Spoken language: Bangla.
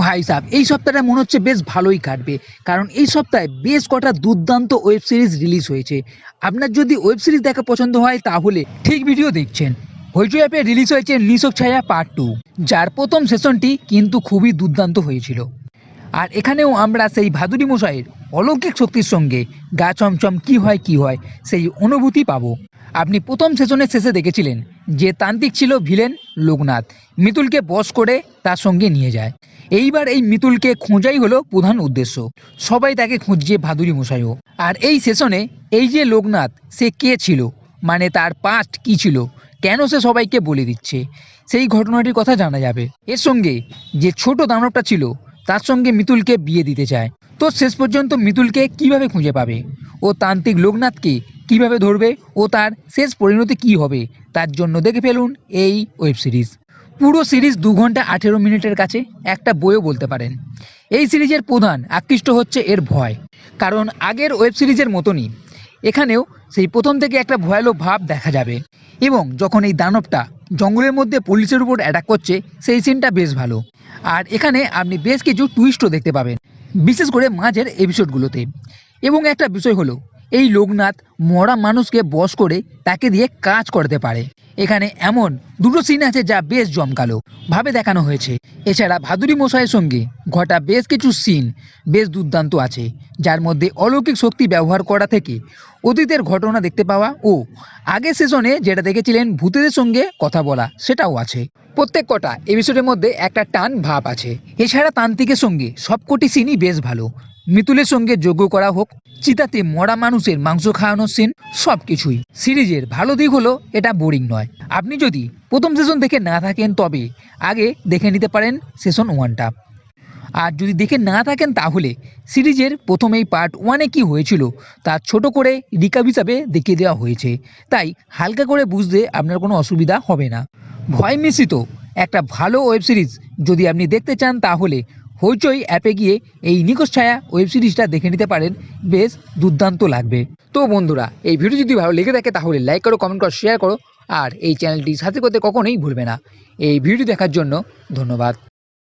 ভাই সাহেব এই সপ্তাহটা মনে হচ্ছে বেশ ভালোই কাটবে, কারণ এই সপ্তাহে বেশ কটা দুর্দান্ত ওয়েব সিরিজ রিলিজ হয়েছে। আপনার যদি ওয়েব সিরিজ দেখা পছন্দ হয় তাহলে ঠিক ভিডিও দেখছেন। হইচই অ্যাপে রিলিজ হয়েছে নিছক ছায়া পার্ট 2, যার প্রথম সেশনটি কিন্তু খুবই দুর্দান্ত হয়েছিল। আর এখানেও আমরা সেই ভাদুড়ি মশাইয়ের অলৌকিক শক্তির সঙ্গে গা চমচম কি হয় সেই অনুভূতি পাবো। আপনি প্রথম সেশনের শেষে দেখেছিলেন যে তান্ত্রিক ছিল ভিলেন লোকনাথ, মিতুলকে বশ করে তার সঙ্গে নিয়ে যায়। এইবার এই মিতুলকে খোঁজাই হলো প্রধান উদ্দেশ্য। সবাই তাকে খুঁজছে ভাদুড়ি মশাইও। আর এই সেশনে এই যে লোকনাথ, সে কে ছিল, মানে তার পাস্ট কি ছিল, কেন সে সবাইকে বলে দিচ্ছে, সেই ঘটনাটির কথা জানা যাবে। এর সঙ্গে যে ছোট দানবটা ছিল তার সঙ্গে মিতুলকে বিয়ে দিতে চায়। তো শেষ পর্যন্ত মিতুলকে কিভাবে খুঁজে পাবে, ও তান্ত্রিক লোকনাথকে কিভাবে ধরবে, ও তার শেষ পরিণতি কি হবে, তার জন্য দেখে ফেলুন এই ওয়েব সিরিজ। পুরো সিরিজ 2 ঘন্টা 18 মিনিটের কাছে একটা বইও বলতে পারেন। এই সিরিজের প্রধান আকৃষ্ট হচ্ছে এর ভয়, কারণ আগের ওয়েব সিরিজের মতনই এখানেও সেই প্রথম থেকে একটা ভয়ালো ভাব দেখা যাবে। এবং যখন এই দানবটা জঙ্গলের মধ্যে পুলিশের উপর অ্যাটাক করছে, সেই সিনটা বেশ ভালো। আর এখানে আপনি বেশ কিছু টুইস্টও দেখতে পাবেন, বিশেষ করে মাঝের এপিসোডগুলোতে। এবং একটা বিষয় হলো, এই লোকনাথ মরা মানুষকে বশ করে তাকে দিয়ে কাজ করতে পারে। এখানে এমন দুটো সিন আছে যা বেশ জমকালো ভাবে দেখানো হয়েছে। এছাড়া ভাদুড়ি মশাইয়ের সঙ্গে ঘটা বেশ কিছু সিন বেশ দুর্দান্ত আছে, যার মধ্যে অলৌকিক শক্তি ব্যবহার করা থেকে অতীতের ঘটনা দেখতে পাওয়া, ও আগের সেশনে যেটা দেখেছিলেন ভূতেদের সঙ্গে কথা বলা, সেটাও আছে। প্রত্যেক কটা এপিসোডের মধ্যে একটা টান ভাব আছে। এছাড়া তান্ত্রিকের সঙ্গে সবকটি সিনই বেশ ভালো। মিতুলের সঙ্গে যোগ্য করা হোক, চিতাতে মরা মানুষের মাংস খাওয়ানোর সিন, সব কিছুই। সিরিজের ভালো দিক হলো এটা বোরিং নয়। আপনি যদি প্রথম সেশন দেখে না থাকেন তবে আগে দেখে নিতে পারেন সেশন 1টা। আর যদি দেখে না থাকেন তাহলে সিরিজের প্রথমেই পার্ট 1-এ কী হয়েছিল তা ছোট করে রিকাপ হিসাবে দেখিয়ে দেওয়া হয়েছে, তাই হালকা করে বুঝতে আপনার কোনো অসুবিধা হবে না। ভয় মিশ্রিত একটা ভালো ওয়েব সিরিজ যদি আপনি দেখতে চান তাহলে হইচই অ্যাপে গিয়ে এই নিখোঁজ ছায়া ওয়েব সিরিজটা দেখে নিতে পারেন, বেশ দুর্দান্ত লাগবে। তো বন্ধুরা, এই ভিডিও যদি ভালো লেগে থাকে তাহলে লাইক করো, কমেন্ট করো, শেয়ার করো, আর এই চ্যানেলটি সাথে করতে কখনোই ভুলবে না। এই ভিডিও দেখার জন্য ধন্যবাদ।